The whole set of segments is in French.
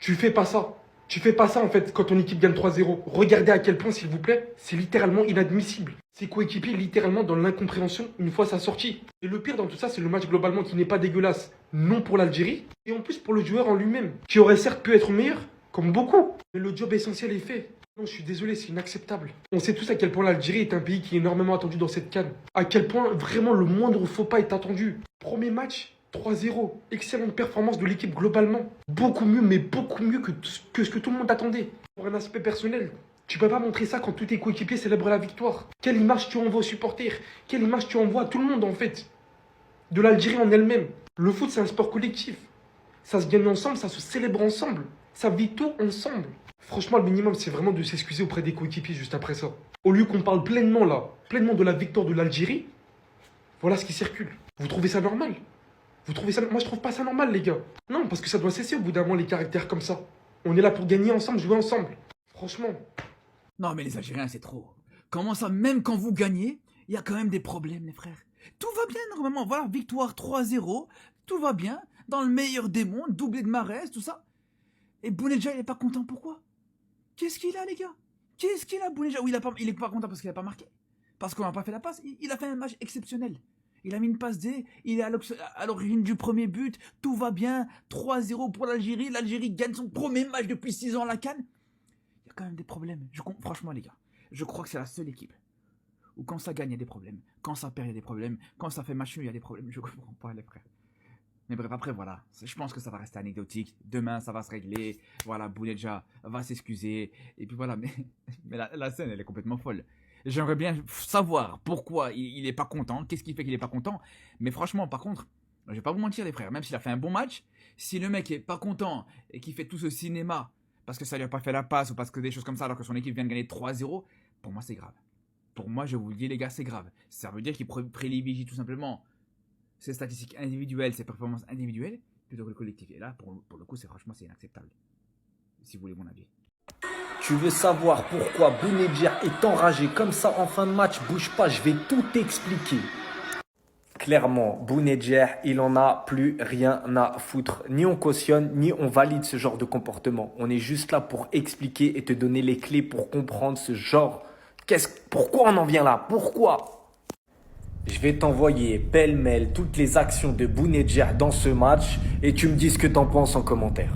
Tu fais pas ça. Tu fais pas ça en fait quand ton équipe gagne 3-0. Regardez à quel point, s'il vous plaît, c'est littéralement inadmissible. Ses coéquipiers littéralement dans l'incompréhension une fois sa sortie. Et le pire dans tout ça, c'est le match globalement qui n'est pas dégueulasse. Non pour l'Algérie, et en plus pour le joueur en lui-même, qui aurait certes pu être meilleur, comme beaucoup. Mais le job essentiel est fait. Non, je suis désolé, c'est inacceptable. On sait tous à quel point l'Algérie est un pays qui est énormément attendu dans cette CAN. À quel point vraiment le moindre faux pas est attendu. Premier match, 3-0. Excellente performance de l'équipe globalement. Beaucoup mieux, mais beaucoup mieux que ce que tout le monde attendait. Pour un aspect personnel, tu peux pas montrer ça quand tous tes coéquipiers célèbrent la victoire. Quelle image tu envoies aux supporters? Quelle image tu envoies à tout le monde en fait? De l'Algérie en elle-même. Le foot, c'est un sport collectif. Ça se gagne ensemble, ça se célèbre ensemble. Ça vit tout ensemble. Franchement, le minimum, c'est vraiment de s'excuser auprès des coéquipiers juste après ça. Au lieu qu'on parle pleinement là, pleinement de la victoire de l'Algérie, voilà ce qui circule. Vous trouvez ça normal? Vous trouvez ça... Moi, je trouve pas ça normal, les gars. Non, parce que ça doit cesser au bout d'un moment, les caractères comme ça. On est là pour gagner ensemble, jouer ensemble. Franchement. Non, mais les Algériens, c'est trop. Comment ça, même quand vous gagnez, il y a quand même des problèmes, les frères. Tout va bien, normalement. Voilà, victoire 3-0. Tout va bien. Dans le meilleur des mondes, doublé de Mahrez, tout ça. Et Bounedjah, il est pas content, pourquoi? Qu'est-ce qu'il a, les gars? Qu'est-ce qu'il a, Bounedjah? Oui, il est pas content parce qu'il a pas marqué. Parce qu'on n'a pas fait la passe. Il a fait un match exceptionnel. Il a mis une passe D, il est à l'origine du premier but, tout va bien, 3-0 pour l'Algérie, l'Algérie gagne son premier match depuis 6 ans à la CAN. Il y a quand même des problèmes. Franchement, les gars, je crois que c'est la seule équipe où quand ça gagne, il y a des problèmes, quand ça perd, il y a des problèmes, quand ça fait match nul, il y a des problèmes. Je comprends pas, les frères. Mais bref, après, voilà, je pense que ça va rester anecdotique. Demain, ça va se régler. Voilà, Bounedjah va s'excuser. Et puis voilà, mais la scène, elle est complètement folle. J'aimerais bien savoir pourquoi il est pas content, qu'est-ce qui fait qu'il est pas content. Mais franchement, par contre, je vais pas vous mentir, les frères, même s'il a fait un bon match, si le mec est pas content et qu'il fait tout ce cinéma parce que ça lui a pas fait la passe ou parce que des choses comme ça alors que son équipe vient de gagner 3-0, pour moi, c'est grave. Pour moi, je vous le dis, les gars, c'est grave. Ça veut dire qu'il privilégie tout simplement ses statistiques individuelles, ses performances individuelles, plutôt que le collectif. Et là, pour le coup, franchement, c'est inacceptable. Si vous voulez mon avis. Tu veux savoir pourquoi Bounedjah est enragé comme ça en fin de match? Bouge pas, je vais tout t'expliquer. Clairement, Bounedjah, il en a plus rien à foutre. Ni on cautionne, ni on valide ce genre de comportement. On est juste là pour expliquer et te donner les clés pour comprendre ce genre. Pourquoi on en vient là? Pourquoi? Je vais t'envoyer pêle-mêle toutes les actions de Bounedjah dans ce match et tu me dis ce que t'en penses en commentaire.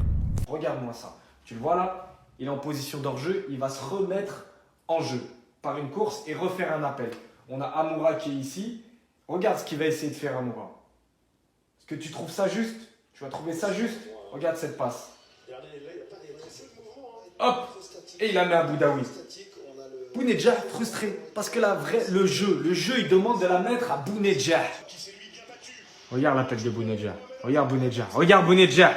Regarde-moi ça. Tu le vois là? Il est en position d'hors-jeu, il va se remettre en jeu par une course et refaire un appel. On a Amoura qui est ici. Regarde ce qu'il va essayer de faire Amoura. Est-ce que tu trouves ça juste? Tu vas trouver ça juste? Regarde cette passe. Hop! Et il la met à Boudaoui. Bounedjah frustré parce que le jeu, il demande de la mettre à Bounedjah. Regarde l'appel de Bounedjah. Regarde Bounedjah.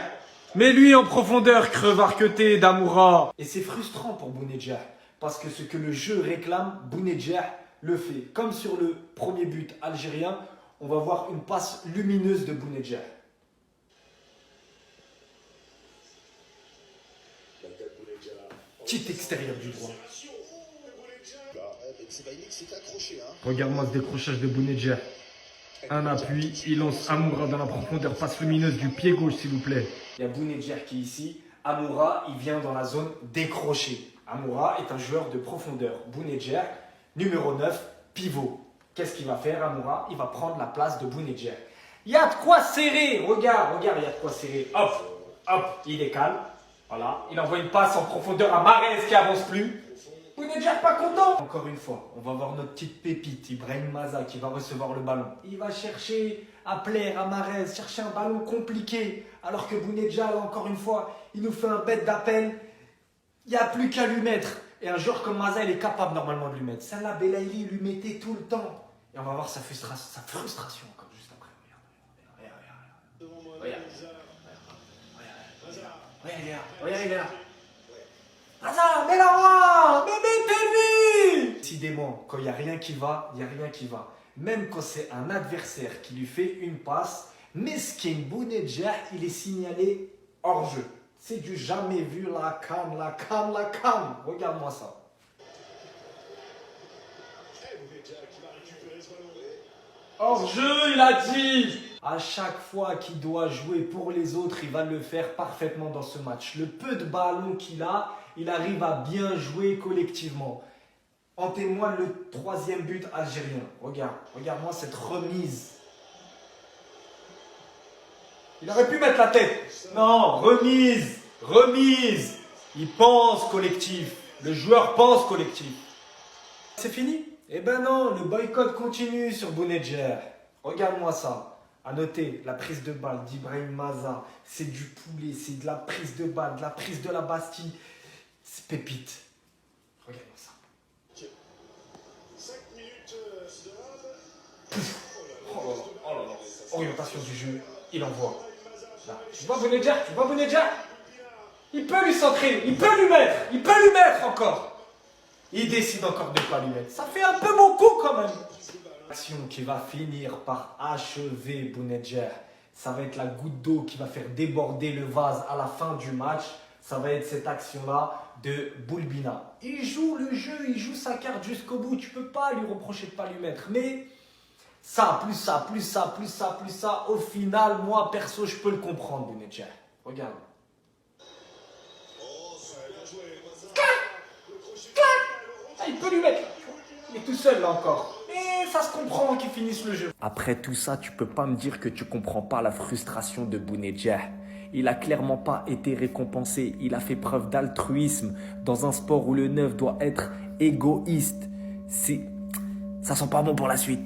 Mais lui en profondeur, crevard que t'es d'Amoura. Et c'est frustrant pour Bounedjah. Parce que ce que le jeu réclame, Bounedjah le fait. Comme sur le premier but algérien, on va voir une passe lumineuse de Bounedjah. Petit extérieur du droit. Regarde-moi ce décrochage de Bounedjah. Un appui, il lance Amoura dans la profondeur, passe lumineuse du pied gauche s'il vous plaît. Il y a Bounedjah qui est ici. Amoura, il vient dans la zone décrochée. Amoura est un joueur de profondeur. Bounedjah, numéro 9, pivot. Qu'est-ce qu'il va faire Amoura? Il va prendre la place de Bounedjah. Il y a de quoi serrer. Regarde, il y a de quoi serrer. Hop, il est calme. Voilà, il envoie une passe en profondeur à Mahrez qui avance plus. Bounedjah pas content. Encore une fois, on va voir notre petite pépite, Ibrahim Maza, qui va recevoir le ballon. Il va chercher à plaire à Mahrez, chercher un ballon compliqué. Alors que Bounedjah, là, encore une fois, il nous fait un bête d'appel. Il n'y a plus qu'à lui mettre. Et un joueur comme Maza, il est capable normalement de lui mettre. Salah Belaïli lui mettait tout le temps. Et on va voir sa frustration encore juste après. Regarde, il est là. Maza, mets la roi, mais mettez-lui. Décidément, quand il n'y a rien qui va, il n'y a rien qui va. Même quand c'est un adversaire qui lui fait une passe, Meskin Bounedjah, il est signalé hors jeu. C'est du jamais vu, la CAN. Regarde-moi ça. Hors jeu, il a dit. À chaque fois qu'il doit jouer pour les autres, il va le faire parfaitement dans ce match. Le peu de ballons qu'il a, il arrive à bien jouer collectivement. En témoigne le 3e but algérien. Regarde-moi cette remise. Il aurait pu mettre la tête. Non, remise. Il pense collectif. Le joueur pense collectif. C'est fini? Eh ben non, le boycott continue sur Bounedjah. Regarde-moi ça. À noter, la prise de balle d'Ibrahim Maza, c'est du poulet, c'est de la prise de balle, de la prise de la Bastille. C'est pépite. Regarde-moi ça. 5 minutes, Oh là là. Orientation du jeu, il envoie. Là. Tu vois Bounedjah? Il peut lui centrer, il peut lui mettre encore. Il décide encore de ne pas lui mettre. Ça fait un peu beaucoup quand même. Action qui va finir par achever Bounedjah. Ça va être la goutte d'eau qui va faire déborder le vase à la fin du match. Ça va être cette action-là de Boulbina. Il joue le jeu, il joue sa carte jusqu'au bout. Tu peux pas lui reprocher de pas lui mettre. Mais ça, plus ça. Au final, moi, perso, je peux le comprendre, Bounedjah. Regarde. Il peut lui mettre. Il est tout seul là encore. Et ça se comprend qu'ils finissent le jeu. Après tout ça, tu peux pas me dire que tu comprends pas la frustration de Bounedjah. Il a clairement pas été récompensé. Il a fait preuve d'altruisme dans un sport où le neuf doit être égoïste. Ça sent pas bon pour la suite.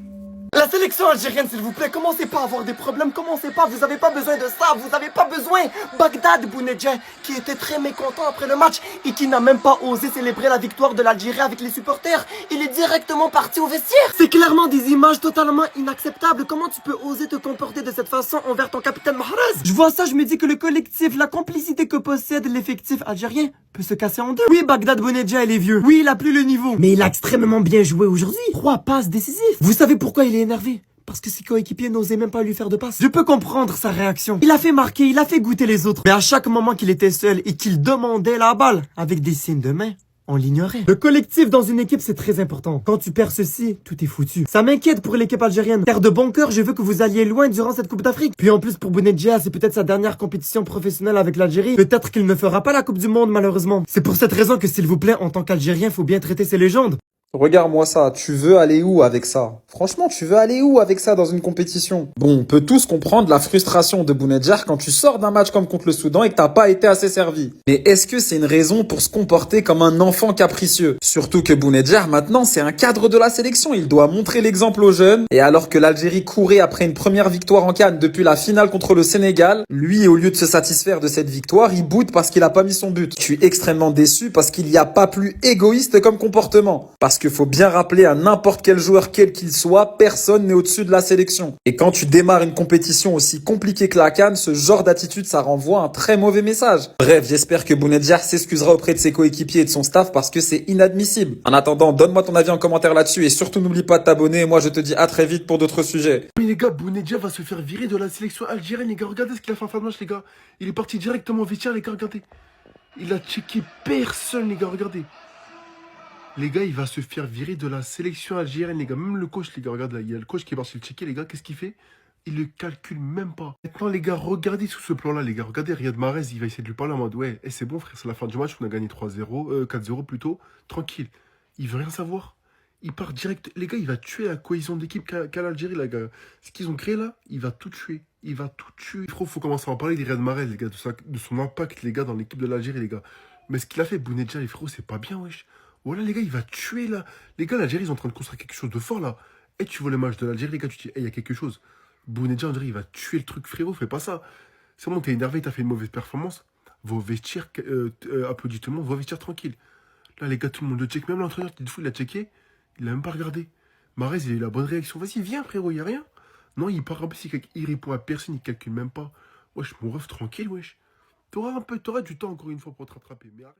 La sélection algérienne, s'il vous plaît, commencez pas à avoir des problèmes, commencez pas, vous avez pas besoin de ça, vous avez pas besoin. Bagdad Bounedjah, qui était très mécontent après le match et qui n'a même pas osé célébrer la victoire de l'Algérie avec les supporters, il est directement parti au vestiaire. C'est clairement des images totalement inacceptables. Comment tu peux oser te comporter de cette façon envers ton capitaine Mahrez? Je vois ça, je me dis que le collectif, la complicité que possède l'effectif algérien peut se casser en deux. Oui, Bagdad Bounedjah, il est vieux. Oui, il a plus le niveau. Mais il a extrêmement bien joué aujourd'hui. 3 passes décisives. Vous savez pourquoi il est énervé? Parce que ses coéquipiers n'osaient même pas lui faire de passe. Je peux comprendre sa réaction. Il a fait marquer, il a fait goûter les autres. Mais à chaque moment qu'il était seul et qu'il demandait la balle, avec des signes de main, on l'ignorait. Le collectif dans une équipe, c'est très important. Quand tu perds ceci, tout est foutu. Ça m'inquiète pour l'équipe algérienne. Car de bon cœur, je veux que vous alliez loin durant cette Coupe d'Afrique. Puis en plus, pour Bounedjah, c'est peut-être sa dernière compétition professionnelle avec l'Algérie. Peut-être qu'il ne fera pas la Coupe du Monde, malheureusement. C'est pour cette raison que, s'il vous plaît, en tant qu'Algérien, faut bien traiter ces légendes. Regarde-moi ça, tu veux aller où avec ça? Franchement, tu veux aller où avec ça dans une compétition? Bon, on peut tous comprendre la frustration de Bounedjah quand tu sors d'un match comme contre le Soudan et que t'as pas été assez servi. Mais est-ce que c'est une raison pour se comporter comme un enfant capricieux? Surtout que Bounedjah, maintenant, c'est un cadre de la sélection. Il doit montrer l'exemple aux jeunes. Et alors que l'Algérie courait après une première victoire en CAN depuis la finale contre le Sénégal, lui, au lieu de se satisfaire de cette victoire, il boude parce qu'il a pas mis son but. Je suis extrêmement déçu parce qu'il n'y a pas plus égoïste comme comportement. Parce qu'il faut bien rappeler à n'importe quel joueur, quel qu'il soit, personne n'est au-dessus de la sélection. Et quand tu démarres une compétition aussi compliquée que la CAN, ce genre d'attitude, ça renvoie un très mauvais message. Bref, j'espère que Bounedjah s'excusera auprès de ses coéquipiers et de son staff parce que c'est inadmissible. En attendant, donne-moi ton avis en commentaire là-dessus et surtout n'oublie pas de t'abonner. Moi, je te dis à très vite pour d'autres sujets. Mais les gars, Bounedjah va se faire virer de la sélection algérienne, les gars. Regardez ce qu'il a fait en fin de match, les gars. Il est parti directement au vestiaire, les gars, regardez. Il a checké personne, les gars, regardez. Les gars, il va se faire virer de la sélection algérienne, les gars. Même le coach, les gars, regarde là, il y a le coach qui est parti le checker, les gars. Qu'est-ce qu'il fait? Il le calcule même pas. Maintenant, les gars, regardez sous ce plan-là, les gars. Regardez, Riyad Mahrez, il va essayer de lui parler en mode, ouais, c'est bon, frère, c'est la fin du match, on a gagné 3-0, 4-0 plutôt. Tranquille. Il veut rien savoir. Il part direct. Les gars, il va tuer la cohésion d'équipe qu'a l'Algérie, les gars. Ce qu'ils ont créé là, il va tout tuer. Il va tout tuer. Il faut commencer à en parler de Riyad Mahrez, les gars, de son impact, les gars, dans l'équipe de l'Algérie, les gars. Mais ce qu'il a fait, Bounedjah, les frérots, c'est pas bien, wesh. Voilà, les gars, il va tuer là. Les gars, l'Algérie, ils sont en train de construire quelque chose de fort là. Et tu vois le match de l'Algérie, les gars, tu te dis, il y a quelque chose. Bounedjah, on dirait, il va tuer le truc, frérot, fais pas ça. C'est bon, t'es énervé, t'as fait une mauvaise performance. Va vestiaire, applaudis tout le monde, va vestiaire tranquille. Là, les gars, tout le monde le check. Même l'entraîneur, il a checké. Il a même pas regardé. Mahrez, il a eu la bonne réaction. Vas-y, viens, frérot, il y a rien. Non, il part en plus, il répond à personne, il calcule même pas. Wesh, mon ref, tranquille, wesh. T'auras du temps encore une fois pour te rattraper. Mais arrête.